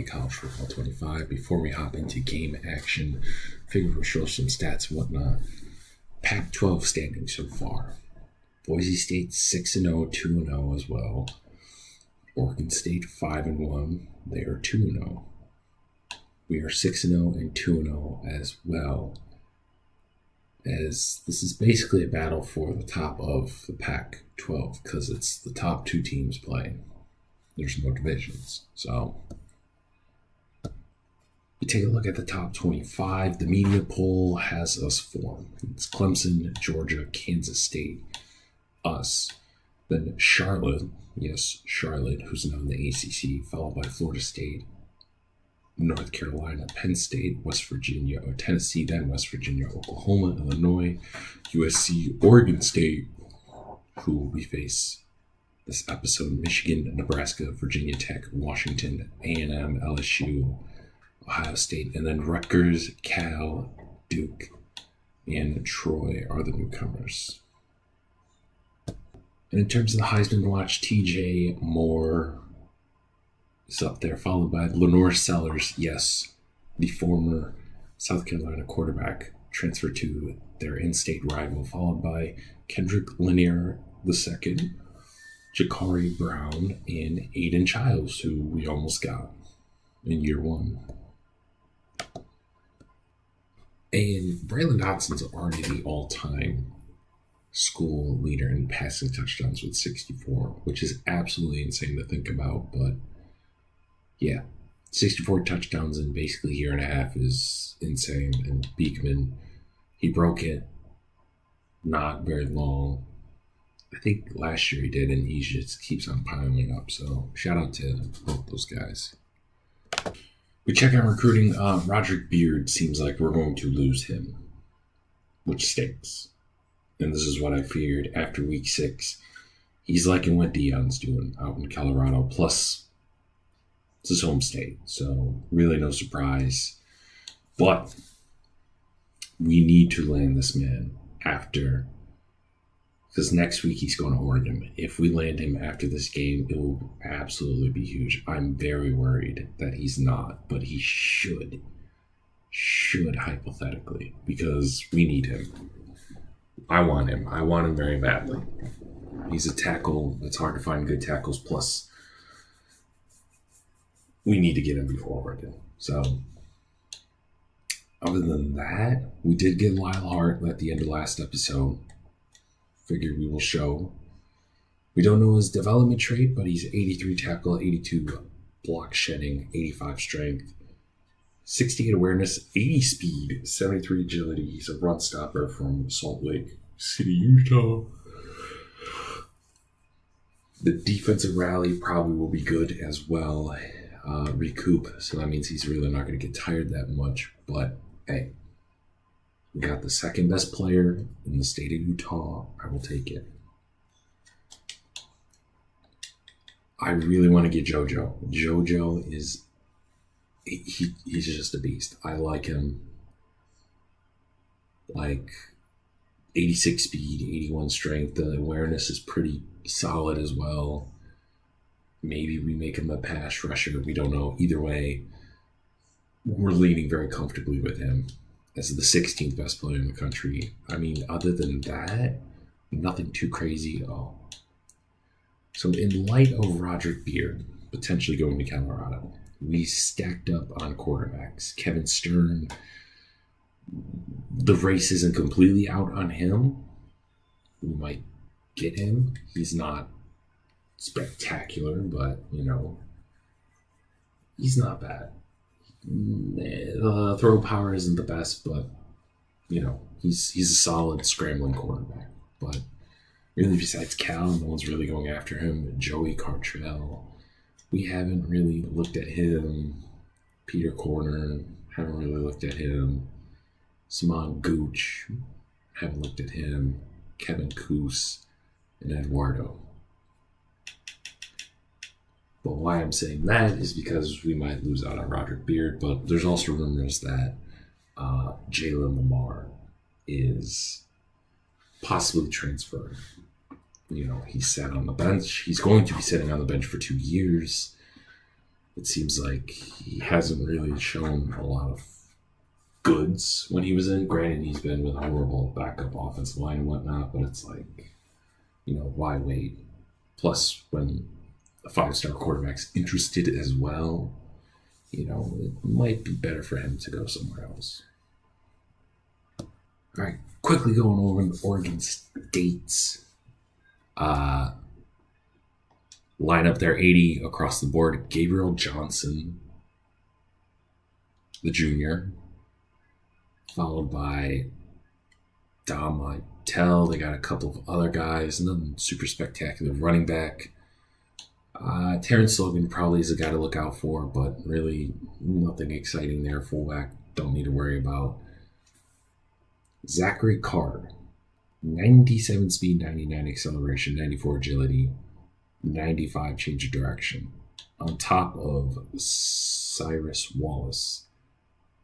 NBA College Football 25. Before we hop into game action, figure we'll show some stats and whatnot. Pac-12 standings so far. Boise State 6-0, 2-0 as well. Oregon State 5-1. They are 2-0. We are 6-0 and 2-0 as well. As this is basically a battle for the top of the Pac-12 because it's the top two teams playing. There's no divisions. So we take a look at the top 25. The media poll has us four. It's Clemson, Georgia, Kansas State, us. Then Charlotte, yes, Charlotte, who's now in the ACC, followed by Florida State, North Carolina, Penn State, West Virginia, or Tennessee, then West Virginia, Oklahoma, Illinois, USC, Oregon State, who we face this episode, Michigan, Nebraska, Virginia Tech, Washington, A&M, LSU, Ohio State, and then Rutgers, Cal, Duke, and Troy are the newcomers. And in terms of the Heisman watch, TJ Moore is up there, followed by Lenore Sellers, yes, the former South Carolina quarterback, transferred to their in-state rival, followed by Kendrick Lanier II, Jakari Brown, and Aiden Childs, who we almost got in year one. And Braylon Dodson's already the all-time school leader in passing touchdowns with 64, which is absolutely insane to think about. But yeah, 64 touchdowns in basically a year and a half is insane. And Beekman, he broke it not very long. I think last year he did, and he just keeps on piling up. So shout out to both those guys. We check out recruiting. Roderick Beard seems like we're going to lose him, which stinks. And this is what I feared after week 6. He's liking what Deion's doing out in Colorado. Plus, it's his home state, so really no surprise. But we need to land this man after, because next week he's going to Oregon. If we land him after this game, it will absolutely be huge. I'm very worried that he's not, but he should hypothetically, because we need him. I want him. I want him very badly. He's a tackle. It's hard to find good tackles. Plus, we need to get him before Oregon. So, other than that, we did get Lyle Hart at the end of last episode. Figured we will show. We don't know his development trait, but he's 83 tackle, 82 block shedding, 85 strength, 68 awareness, 80 speed, 73 agility. He's a run stopper from Salt Lake City, Utah. The defensive rally probably will be good as well. Recoup, so that means he's really not going to get tired that much. But hey, we got the second best player in the state of Utah. I will take it. I really want to get JoJo. JoJo is, he's just a beast. I like him. Like 86 speed, 81 strength. The awareness is pretty solid as well. Maybe we make him a pass rusher. We don't know. Either way, we're leaning very comfortably with him as the 16th best player in the country. I mean, other than that, nothing too crazy at all. So in light of Roderick Beard potentially going to Colorado, we stacked up on quarterbacks. Kevin Stern, the race isn't completely out on him. We might get him. He's not spectacular, but, you know, he's not bad. The throw power isn't the best, but, you know, he's a solid scrambling quarterback. But really, besides Cal, no one's really going after him. Joey Cartrell, we haven't really looked at him. Peter Corner, haven't really looked at him. Simon Gooch, haven't looked at him. Kevin Coos, and Eduardo. But why I'm saying that is because we might lose out on Roderick Beard, but there's also rumors that Jalen Lamar is possibly transferred. You know, he sat on the bench. He's going to be sitting on the bench for 2 years. it seems like he hasn't really shown a lot of goods when he was in. Granted, he's been with a horrible backup offensive line and whatnot, but it's like, why wait? Plus, when a 5-star quarterback's interested as well, it might be better for him to go somewhere else. All right, quickly going over the Oregon State's line up there, 80 across the board. Gabriel Johnson, the junior, followed by Dom Lytle. They got a couple of other guys, nothing super spectacular. Running back, Terrence Logan probably is a guy to look out for, but really nothing exciting there. Fullback, don't need to worry about. Zachary Card, 97 speed, 99 acceleration, 94 agility, 95 change of direction. On top of Cyrus Wallace,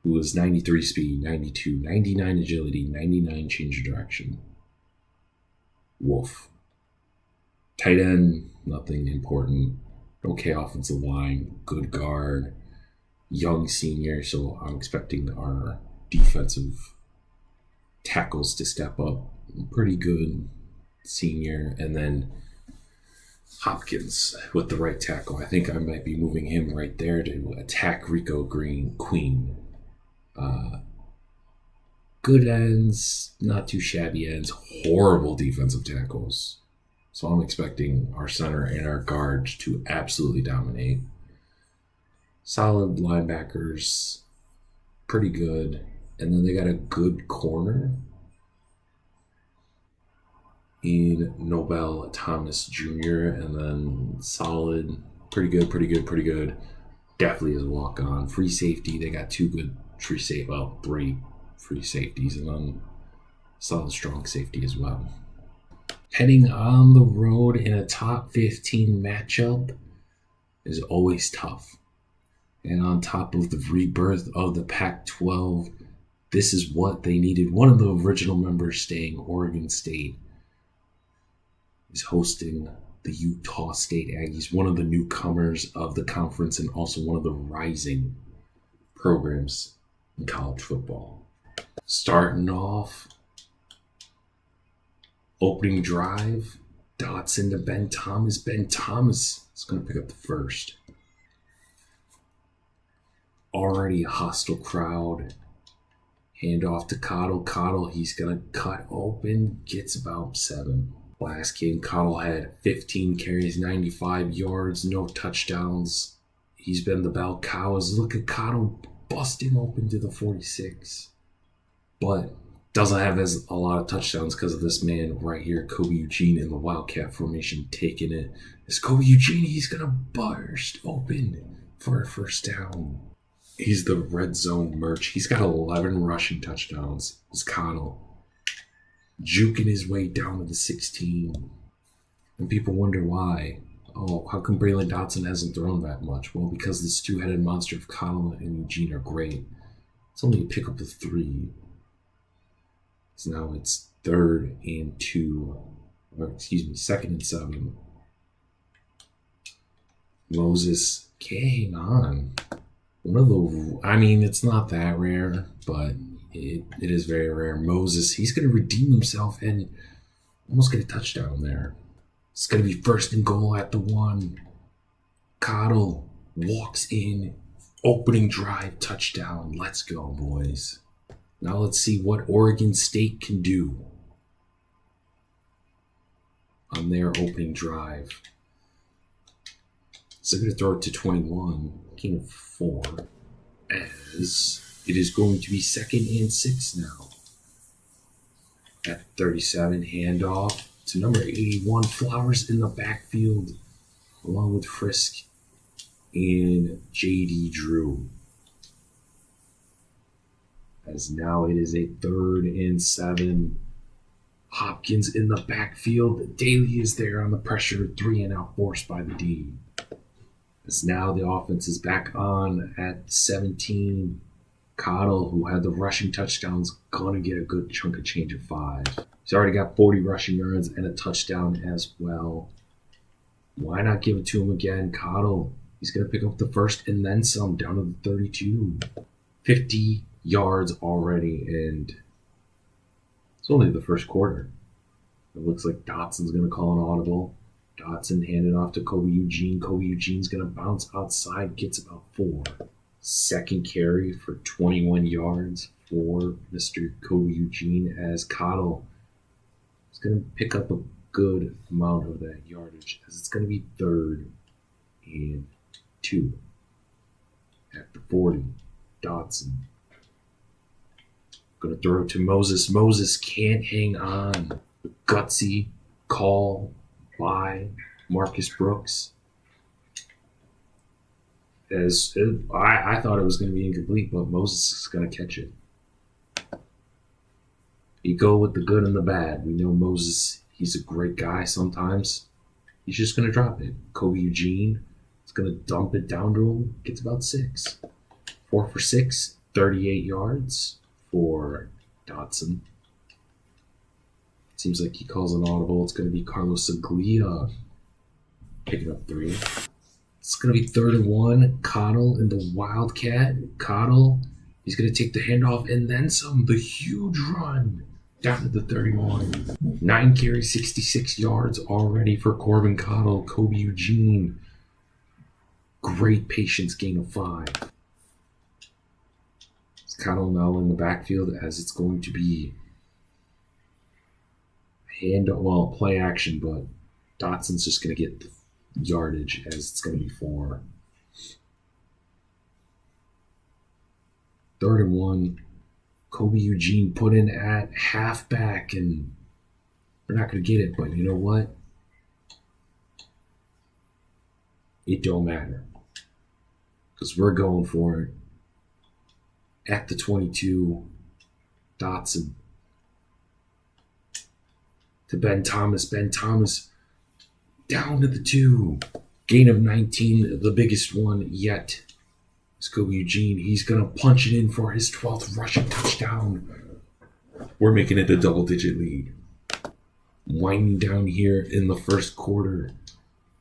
who was 93 speed, 92, 99 agility, 99 change of direction. Wolf. Tight end, nothing important. Okay offensive line, good guard, young senior, so I'm expecting our defensive tackles to step up. Pretty good senior. And then Hopkins with the right tackle. I think I might be moving him right there to attack Rico Queen. Good ends, not too shabby ends, horrible defensive tackles. So I'm expecting our center and our guards to absolutely dominate. Solid linebackers, pretty good. And then they got a good corner in Nobel Thomas Jr. And then solid, pretty good. Definitely is a walk-on. Free safety, they got three free safeties, and then solid strong safety as well. Heading on the road in a top 15 matchup is always tough. And on top of the rebirth of the Pac-12, this is what they needed. One of the original members staying, Oregon State, is hosting the Utah State Aggies, one of the newcomers of the conference and also one of the rising programs in college football. Starting off, opening drive, Dotson to Ben Thomas. Ben Thomas is going to pick up the first. Already a hostile crowd. Hand off to Cottle. Cottle, he's going to cut open, gets about 7. Last game, Cottle had 15 carries, 95 yards, no touchdowns. He's been the bell cows. Look at Cottle busting open to the 46. But doesn't have a lot of touchdowns because of this man right here, Kobe Eugene, in the Wildcat formation, taking it. It's Kobe Eugene. He's going to burst open for a first down. He's the red zone merch. He's got 11 rushing touchdowns. It's Cottle juking his way down to the 16. And people wonder why. Oh, how come Braylon Dotson hasn't thrown that much? Well, because this two-headed monster of Cottle and Eugene are great. It's only a pickup of 3. So now it's 2nd and 7. Moses, hang on. It's not that rare, but it is very rare. Moses, he's going to redeem himself and almost get a touchdown there. It's going to be 1st and goal at the 1. Cottle walks in, opening drive, touchdown. Let's go, boys. Now let's see what Oregon State can do on their opening drive. So they're going to throw it to 21, gain of 4, as it is going to be 2nd and 6 now. At 37, handoff to number 81, Flowers in the backfield, along with Frisk and J.D. Drew. As now it is a 3rd and 7. Hopkins in the backfield. Daly is there on the pressure. 3 and out forced by the D. As now the offense is back on at 17. Cottle, who had the rushing touchdowns, gonna get a good chunk of change of 5. He's already got 40 rushing yards and a touchdown as well. Why not give it to him again? Cottle He's going to pick up the first and then some, down to the 32. 50 yards already, and it's only the first quarter. It looks like Dotson's going to call an audible. Dotson handed off to Kobe Eugene. Kobe Eugene's going to bounce outside, gets about 4. Second carry for 21 yards for Mr. Kobe Eugene, as Cottle is going to pick up a good amount of that yardage, as it's going to be 3rd and 2 at the 40. Dotson going to throw it to Moses. Moses can't hang on. The gutsy call by Marcus Brooks. I thought it was going to be incomplete, but Moses is going to catch it. You go with the good and the bad. We know Moses, he's a great guy sometimes. He's just going to drop it. Kobe Eugene is going to dump it down to him. Gets about 6. 4 for 6, 38 yards for Dotson. Seems like he calls an audible. It's going to be Carlos Aglia picking up 3. It's going to be 3rd and 1. Cottle in the Wildcat. Cottle, he's going to take the handoff and then some. The huge run down to the 31. 9 carries, 66 yards already for Corbin Cottle. Kobe Eugene, great patience, gain of 5. Cottle now in the backfield, as it's going to be play action, but Dotson's just going to get the yardage, as it's going to be 4. 3rd and 1. Kobe Eugene put in at halfback, and we're not going to get it, but you know what? It don't matter, because we're going for it. At the 22, Dotson to Ben Thomas. Ben Thomas down to the 2. Gain of 19, the biggest one yet. It's Kobe Eugene. He's going to punch it in for his 12th rushing touchdown. We're making it a double-digit lead. Winding down here in the first quarter,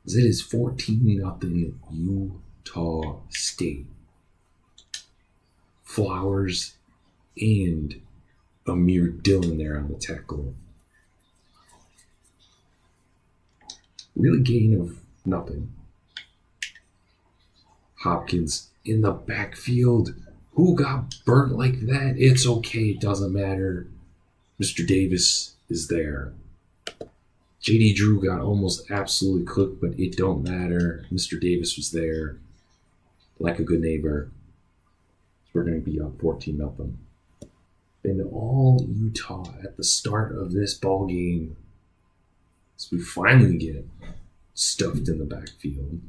as it is 14-0 Utah State. Flowers and Amir Dillon there on the tackle. Really gain of nothing. Hopkins in the backfield. Who got burnt like that? It's okay. It doesn't matter. Mr. Davis is there. J.D. Drew got almost absolutely cooked, but it don't matter. Mr. Davis was there like a good neighbor. We're going to be up 14-0. Been all Utah at the start of this ball game. So we finally get stuffed in the backfield.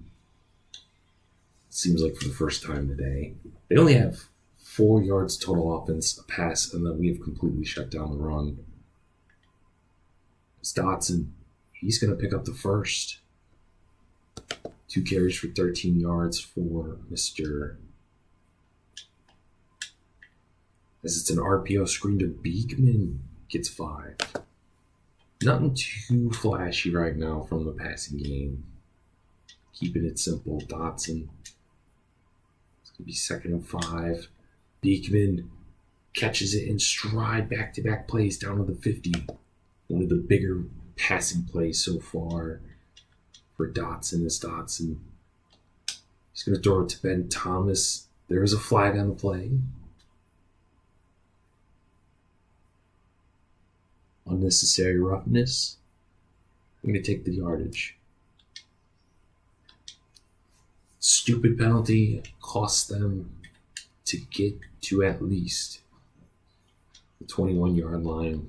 Seems like for the first time today. They only have 4 yards total offense, a pass, and then we have completely shut down the run. It's Dotson. He's going to pick up the first. 2 carries for 13 yards for Mr. As it's an RPO screen to Beekman, gets 5. Nothing too flashy right now from the passing game. Keeping it simple. Dotson. It's going to be 2nd and 5. Beekman catches it in stride. Back-to-back plays down to the 50. One of the bigger passing plays so far for Dotson is Dotson. He's going to throw it to Ben Thomas. There is a flag on the play. Unnecessary roughness. I'm going to take the yardage. Stupid penalty costs them to get to at least the 21-yard line.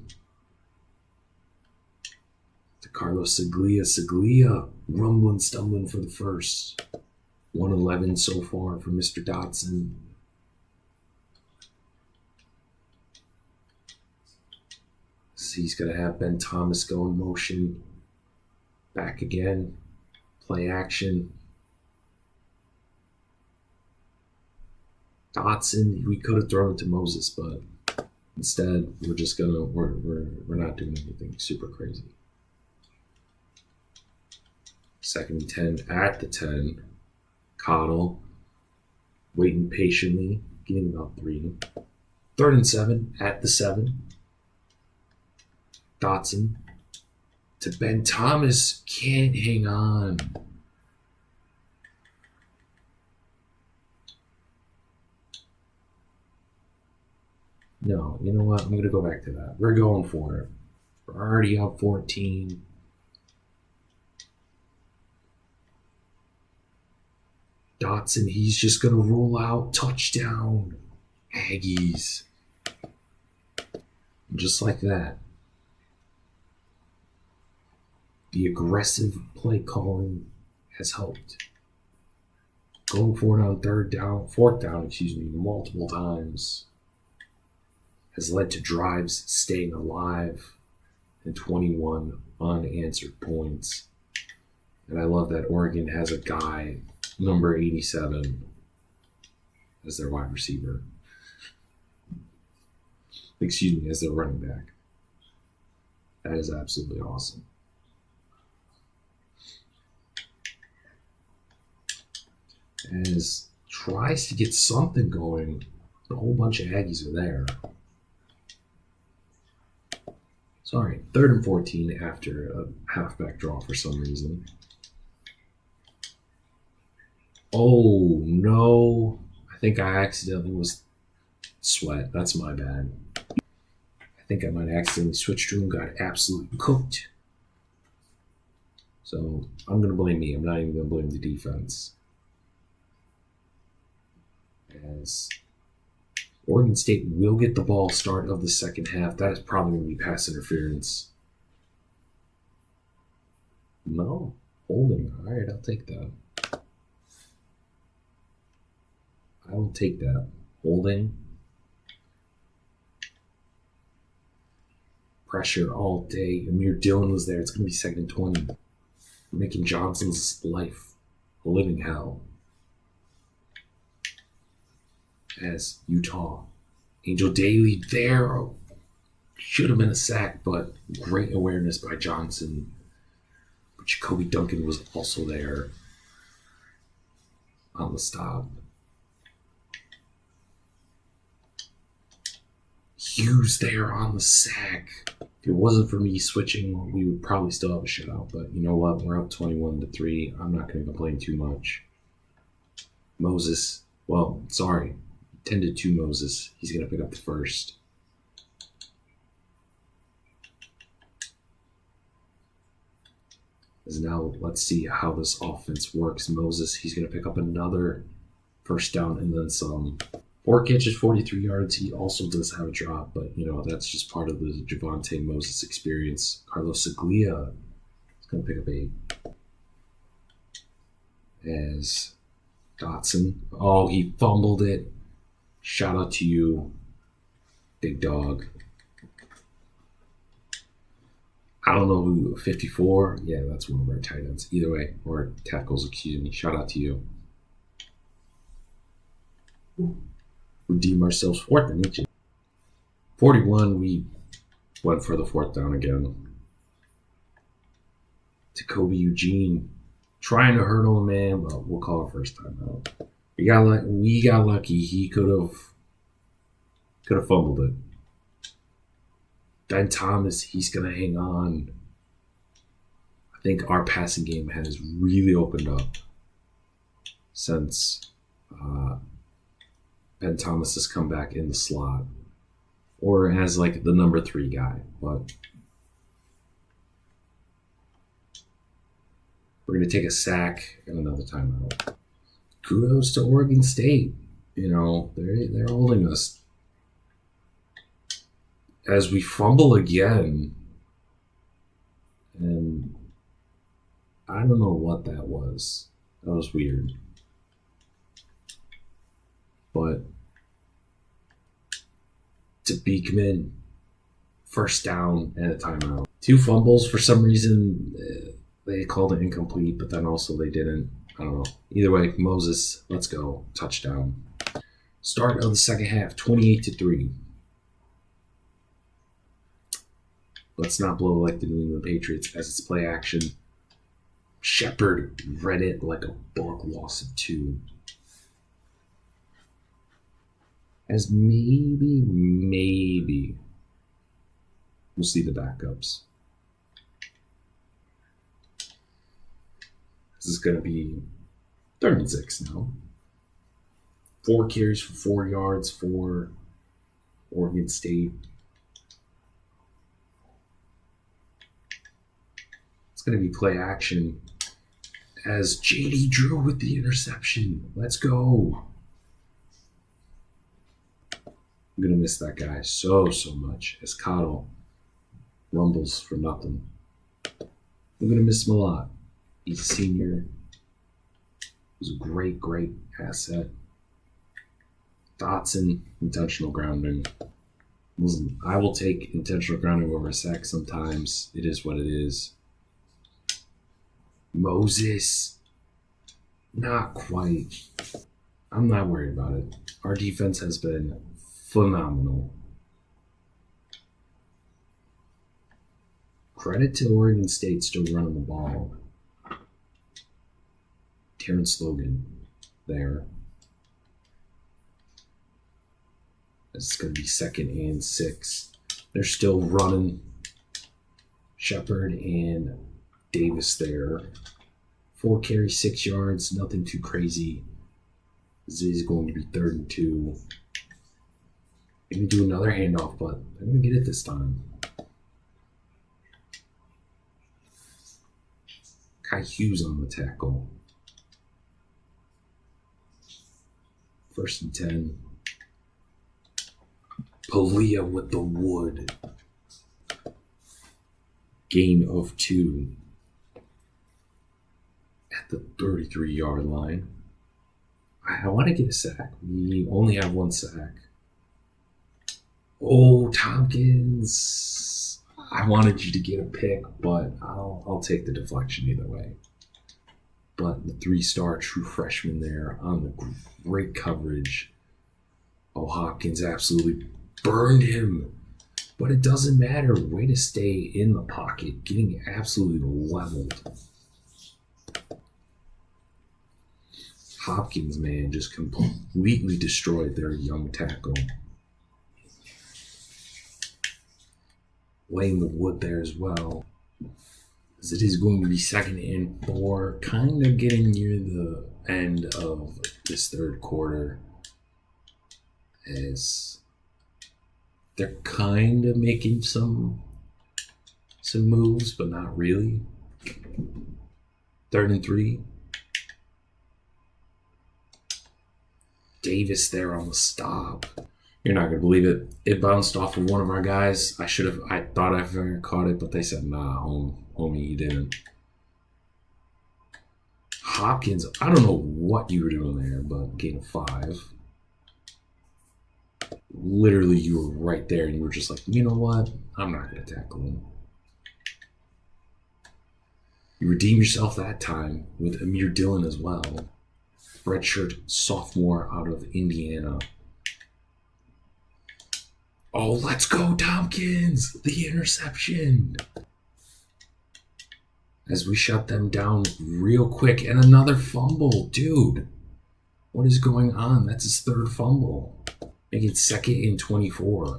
To Carlos Saglia. Saglia rumbling, stumbling for the first. 111 so far for Mr. Dotson. He's going to have Ben Thomas go in motion. Back again. Play action. Dotson, we could have thrown it to Moses, but instead we're just gonna we're not doing anything super crazy. 2nd and 10 at the 10. Coddle, waiting patiently, getting about 3. 3rd and 7 at the 7. Dotson to Ben Thomas. Can't hang on. No, you know what? I'm going to go back to that. We're going for it. We're already up 14. Dotson, he's just going to roll out. Touchdown. Aggies. Just like that. The aggressive play calling has helped. Going for it on 4th down, multiple times has led to drives staying alive and 21 unanswered points. And I love that Oregon has a guy, number 87, as their wide receiver. As their running back. That is absolutely awesome. As tries to get something going, a whole bunch of Aggies are there. Sorry, 3rd and 14 after a halfback draw for some reason. Oh, no. I think I accidentally was Sweat. That's my bad. I think I might have accidentally switched to him, got absolutely cooked. So I'm going to blame me. I'm not even going to blame the defense. As Oregon State will get the ball start of the second half. That is probably going to be pass interference. No. Holding. All right, I'll take that. I will take that. Holding. Pressure all day. Amir Dillon was there. It's going to be 2nd and 20. Making Johnson's life a living hell. As Utah. Angel Daly there. Should have been a sack, but great awareness by Johnson. But Jacoby Duncan was also there on the stop. Hughes there on the sack. If it wasn't for me switching, we would probably still have a shutout. But you know what? We're up 21-3. I'm not going to complain too much. Moses. Well, sorry. 10-2 Moses. He's going to pick up the first. As now, let's see how this offense works. Moses, he's going to pick up another first down and then some. 4 catches, 43 yards. He also does have a drop, but, that's just part of the Javonte Moses experience. Carlos Saglia is going to pick up 8. As Dotson. Oh, he fumbled it. Shout out to you, big dog. I don't know who, 54? Yeah, that's one of our tight ends. Either way, or tackles, excuse me. Shout out to you. Redeem ourselves 4th and 8. 41, we went for the 4th down again. To Kobe Eugene. Trying to hurdle a man, but we'll call it first time out. We got lucky. He could have fumbled it. Ben Thomas, he's going to hang on. I think our passing game has really opened up since Ben Thomas has come back in the slot. Or as like the number 3 guy. But we're going to take a sack and another timeout. Kudos to Oregon State. They're holding us. As we fumble again, and I don't know what that was. That was weird. But to Beekman, first down and a timeout. 2 fumbles for some reason. They called it incomplete, but then also they didn't. I don't know. Either way, Moses, let's go. Touchdown. Start of the second half, 28-3. Let's not blow like the New England Patriots as it's play action. Shepard read it like a book, loss of 2. As maybe, we'll see the backups. This is going to be 36 now. 4 carries for 4 yards for Oregon State. It's going to be play action as JD Drew with the interception. Let's go. I'm going to miss that guy so much as Cottle rumbles for nothing. I'm going to miss him a lot. He's a senior. He was a great asset. Dotson, intentional grounding. Listen, I will take intentional grounding over a sack sometimes. It is what it is. Moses, not quite. I'm not worried about it. Our defense has been phenomenal. Credit to Oregon State still running the ball. Terrence Logan there. It's going to be 2nd and 6. They're still running. Shepard and Davis there. 4 carries, 6 yards. Nothing too crazy. This is going to be 3rd and 2. Maybe do another handoff, but I'm going to get it this time. Kai Hughes on the tackle. 1st and 10. Palia with the wood. Gain of 2 at the 33-yard line. I want to get a sack. We only have 1 sack. Oh, Tompkins. I wanted you to get a pick, but I'll take the deflection either way. But the 3-star true freshman there on the great coverage. Oh, Hopkins absolutely burned him. But it doesn't matter. Way to stay in the pocket, getting absolutely leveled. Hopkins, man, just completely destroyed their young tackle. Laying the wood there as well. As it is going to be 2nd and 4, kind of getting near the end of this 3rd quarter. As they're kind of making some moves, but not really. 3rd and 3. Davis there on the stop. You're not gonna believe it. It bounced off of one of our guys. I thought I caught it, but they said, nah, homie, you didn't. Hopkins, I don't know what you were doing there, but gain of 5. Literally, you were right there, and you were just like, you know what? I'm not gonna tackle him. You redeem yourself that time with Amir Dillon as well. Redshirt sophomore out of Indiana. Oh, let's go, Tompkins! The interception! As we shut them down real quick. And another fumble. Dude, what is going on? That's his 3rd fumble. Make it 2nd and 24.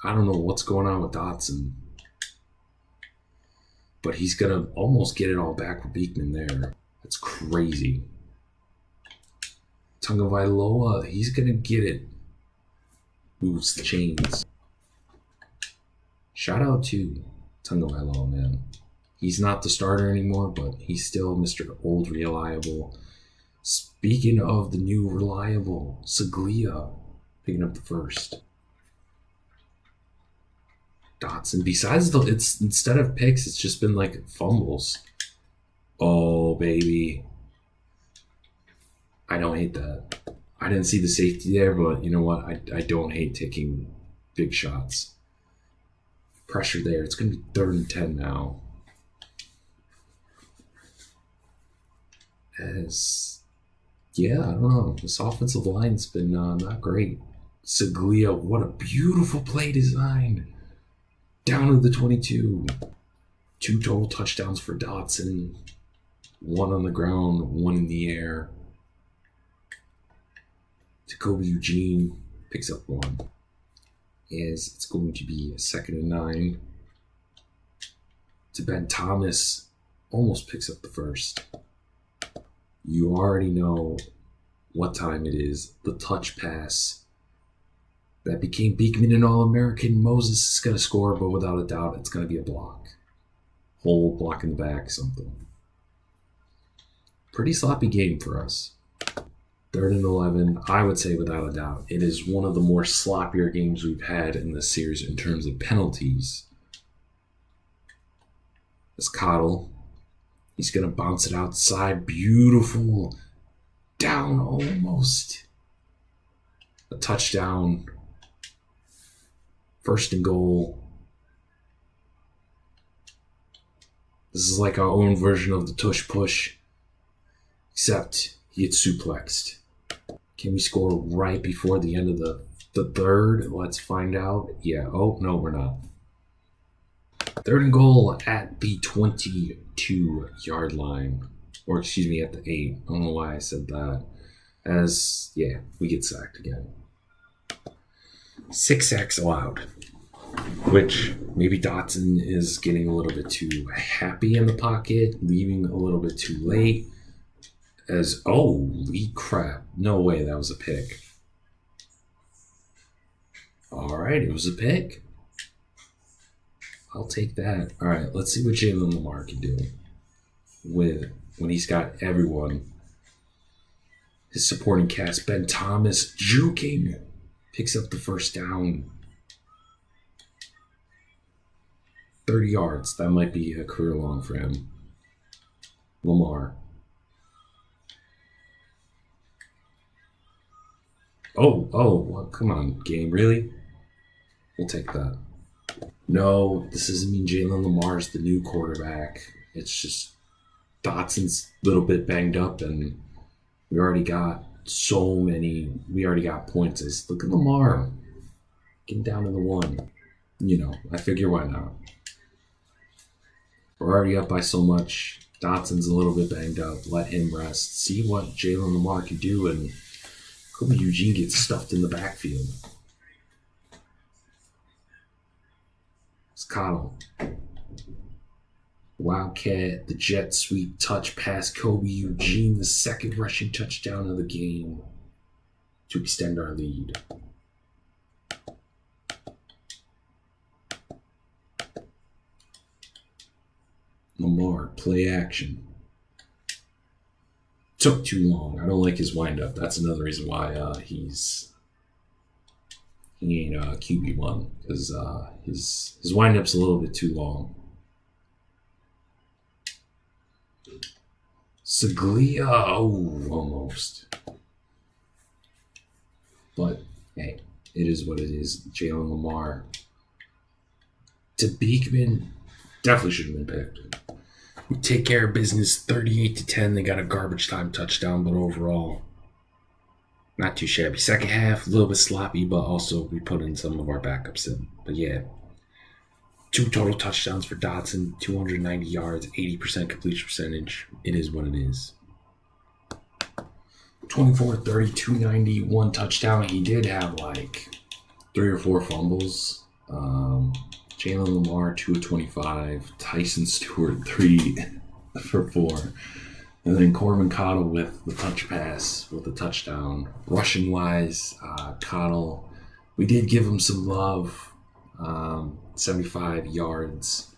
I don't know what's going on with Dotson. But he's going to almost get it all back with Beekman there. That's crazy. Tagovailoa, he's going to get it. Moves the chains. Shout out to Tagovailoa, man. He's not the starter anymore, but he's still Mr. Old Reliable. Speaking of the new reliable, Saglia picking up the 1st. Dotson. Besides it's instead of picks, it's just been like fumbles. Oh, baby. I don't hate that. I didn't see the safety there, but you know what? I don't hate taking big shots. Pressure there. It's going to be 3rd and 10 now. Yeah, I don't know. This offensive line's been not great. Saglia, what a beautiful play design. Down to the 22. 2 total touchdowns for Dotson. 1 on the ground, 1 in the air. Jacoby Eugene picks up 1. As it's going to be a 2nd and 9. To Ben Thomas, almost picks up the first. You already know what time it is. The touch pass that became Beekman an All-American. Moses is going to score, but without a doubt, it's going to be a block. Hold, block in the back, something. Pretty sloppy game for us. 3rd and 11, I would say without a doubt. It is one of the more sloppier games we've had in this series in terms of penalties. It's Cottle. He's going to bounce it outside. Beautiful. Down almost. A touchdown. 1st and goal. This is like our own version of the tush push. Except he gets suplexed. Can we score right before the end of the 3rd? Let's find out. Yeah. Oh, no, we're not. 3rd and goal at the 22-yard line. Or, excuse me, at the 8. I don't know why I said that. We get sacked again. 6 sacks allowed. Which, maybe Dotson is getting a little bit too happy in the pocket, leaving a little bit too late. Holy crap. No way that was a pick. All right, it was a pick. I'll take that. All right, let's see what Jalen Lamar can do when he's got everyone. His supporting cast, Ben Thomas, juking, picks up the 1st down. 30 yards. That might be a career long for him. Lamar. Oh, come on, game, really? We'll take that. No, this doesn't mean Jalen Lamar's the new quarterback. It's just Dotson's a little bit banged up, and we already got points. Look at Lamar. Getting down to the 1. I figure why not? We're already up by so much. Dotson's a little bit banged up. Let him rest. See what Jalen Lamar can do, and Kobe Eugene gets stuffed in the backfield. It's Cottle. Wildcat, the jet sweep touch pass. Kobe Eugene, the 2nd rushing touchdown of the game to extend our lead. Lamar, play action. Took too long. I don't like his windup. That's another reason why he ain't QB1, because his windup's a little bit too long. Saglia, almost. But hey, it is what it is. Jalen Lamar to Beekman definitely should have been picked. We take care of business 38-10. They got a garbage time touchdown, but overall, not too shabby. Second half, a little bit sloppy, but also we put in some of our backups in. But yeah, 2 total touchdowns for Dotson, 290 yards, 80% completion percentage. It is what it is. 24-30, 290, 1 touchdown. He did have like 3 or 4 fumbles. Jalen Lamar, 2 of 25. Tyson Stewart, 3 for 4. And then Corbin Cottle with the touch pass, with the touchdown. Rushing-wise, Cottle, we did give him some love. 75 yards,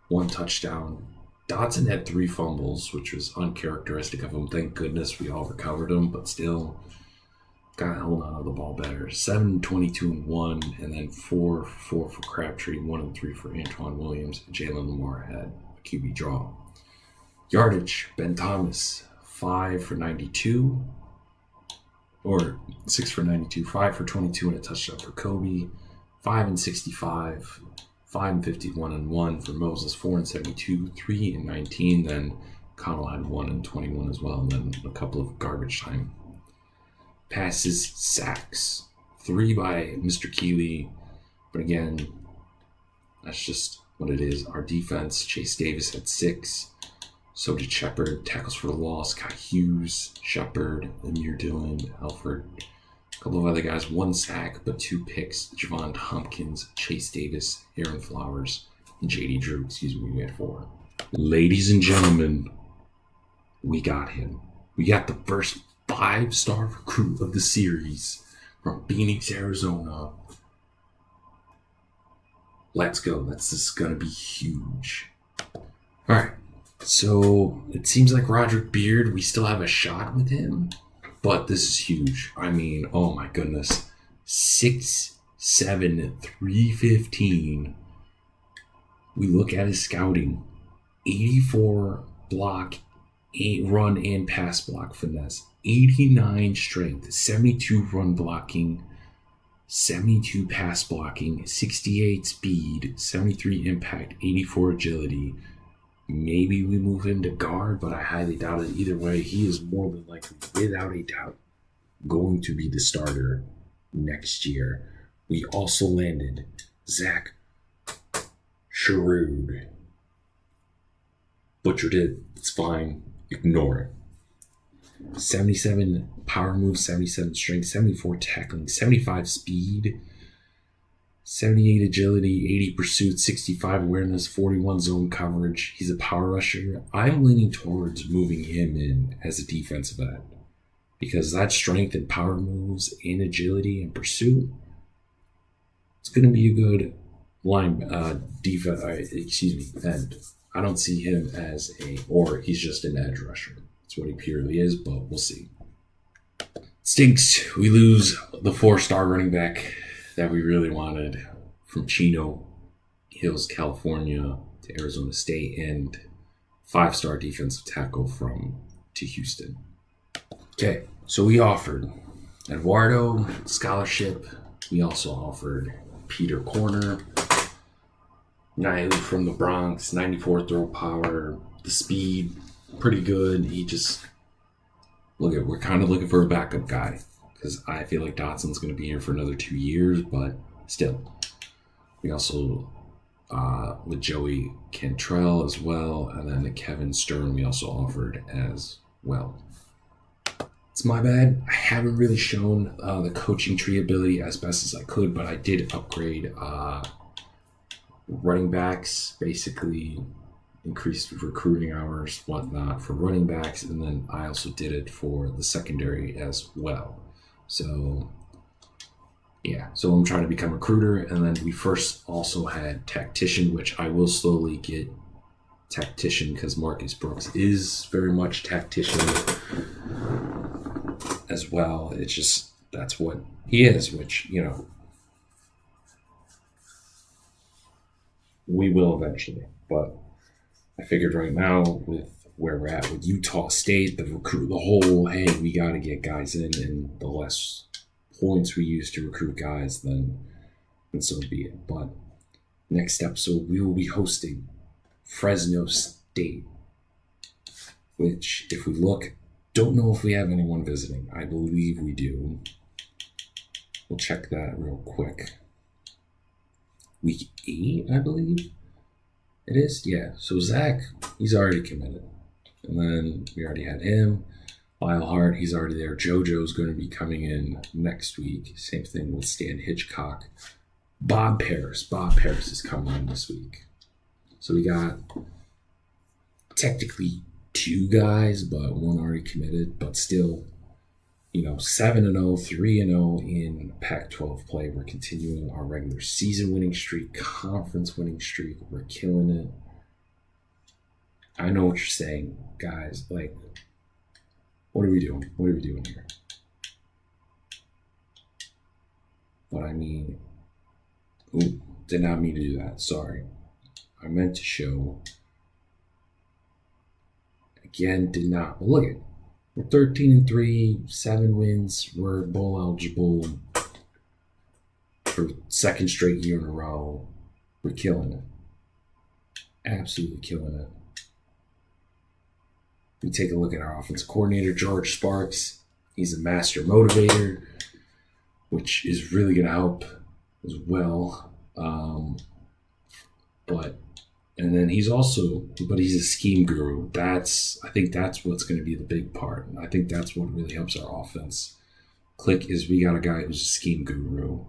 1 touchdown. Dotson had 3 fumbles, which was uncharacteristic of him. Thank goodness we all recovered them, but still got to hold on to the ball better. 7, 22, and 1, and then 4 for Crabtree, 1 and 3 for Antoine Williams. And Jalen Lamar had a QB draw. Yardage, Ben Thomas, 5 for 92, or 6 for 92, 5 for 22 and a touchdown for Kobe, 5 and 65, 5 and 51 and 1 for Moses, 4 and 72, 3 and 19. Then Connell had 1 and 21 as well, and then a couple of garbage time passes, sacks, 3 by Mr. Keeley. But again, that's just what it is. Our defense, Chase Davis had 6. So did Shepard. Tackles for the loss, Kai Hughes, Shepard, Amir Dillon, Alfred. A couple of other guys, 1 sack, but 2 picks. Javon Tompkins, Chase Davis, Aaron Flowers, and J.D. Drew. We had 4. Ladies and gentlemen, we got him. We got the first 5-star recruit of the series from Phoenix, Arizona. Let's go. This is going to be huge. All right. So it seems like Roderick Beard, we still have a shot with him, but this is huge. I mean, oh my goodness. 6'7", 315. We look at his scouting. 84 block, 8 run and pass block finesse. 89 strength, 72 run blocking, 72 pass blocking, 68 speed, 73 impact, 84 agility. Maybe we move him to guard, but I highly doubt it. Either way, he is more than likely, without a doubt, going to be the starter next year. We also landed Zach Sherrod. Butchered it. It's fine. Ignore it. 77 power move, 77 strength, 74 tackling, 75 speed, 78 agility, 80 pursuit, 65 awareness, 41 zone coverage. He's a power rusher. I'm leaning towards moving him in as a defensive end because that strength and power moves and agility and pursuit, it's going to be a good end. I don't see him as or he's just an edge rusher. That's what he purely is, but we'll see. Stinks. We lose the 4-star running back that we really wanted from Chino Hills, California to Arizona State, and 5-star defensive tackle to Houston. Okay, so we offered Eduardo scholarship. We also offered Peter Corner, Niley from the Bronx, 94 throw power, the speed, pretty good. He just we're kind of looking for a backup guy because I feel like Dotson's going to be here for another 2 years, but still. We also with Joey Cantrell as well, and then Kevin Stern we also offered as well. It's my bad. I haven't really shown the coaching tree ability as best as I could, but I did upgrade running backs, basically increased recruiting hours, whatnot for running backs, and then I also did it for the secondary as well. So yeah, so I'm trying to become a recruiter, and then we first also had tactician, which I will slowly get tactician because Marcus Brooks is very much tactician as well. It's just that's what he is, which we will eventually, but I figured right now with where we're at with Utah State, the whole, hey, we got to get guys in, and the less points we use to recruit guys, then so be it. But next episode, we will be hosting Fresno State, which, if we look, don't know if we have anyone visiting. I believe we do. We'll check that real quick. Week 8, I believe it is. Yeah. So Zach, he's already committed. And then we already had him. Lyle Hart, he's already there. JoJo's going to be coming in next week. Same thing with Stan Hitchcock. Bob Paris is coming in this week. So we got technically 2 guys, but one already committed. But still, 7-0, 3-0 in Pac-12 play. We're continuing our regular season winning streak, conference winning streak. We're killing it. I know what you're saying, guys. Like, what are we doing? What are we doing here? But I mean, did not mean to do that. Sorry. I meant to show. Again, did not. But look at it. We're 13-3, 7 wins. We're bowl eligible for 2nd straight year in a row. We're killing it. Absolutely killing it. We take a look at our offensive coordinator, George Sparks. He's a master motivator, which is really going to help as well. But And then he's a scheme guru. I think that's what's going to be the big part. I think that's what really helps our offense click is we got a guy who's a scheme guru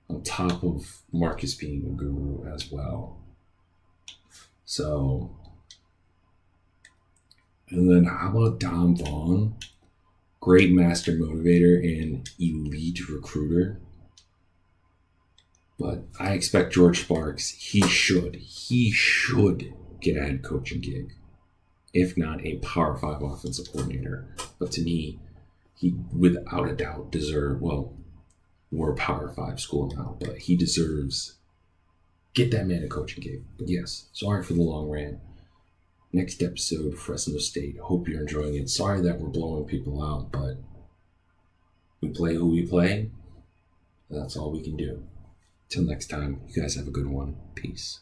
on top of Marcus being a guru as well. So, and then how about Dom Vaughn? Great master motivator and elite recruiter. But I expect George Sparks, he should get a head coaching gig. If not a Power 5 offensive coordinator. But to me, he without a doubt we're a Power 5 school now, but he deserves get that man a coaching gig. But yes, sorry for the long rant. Next episode, Fresno State. Hope you're enjoying it. Sorry that we're blowing people out, but we play who we play. That's all we can do. Till next time, you guys have a good one. Peace.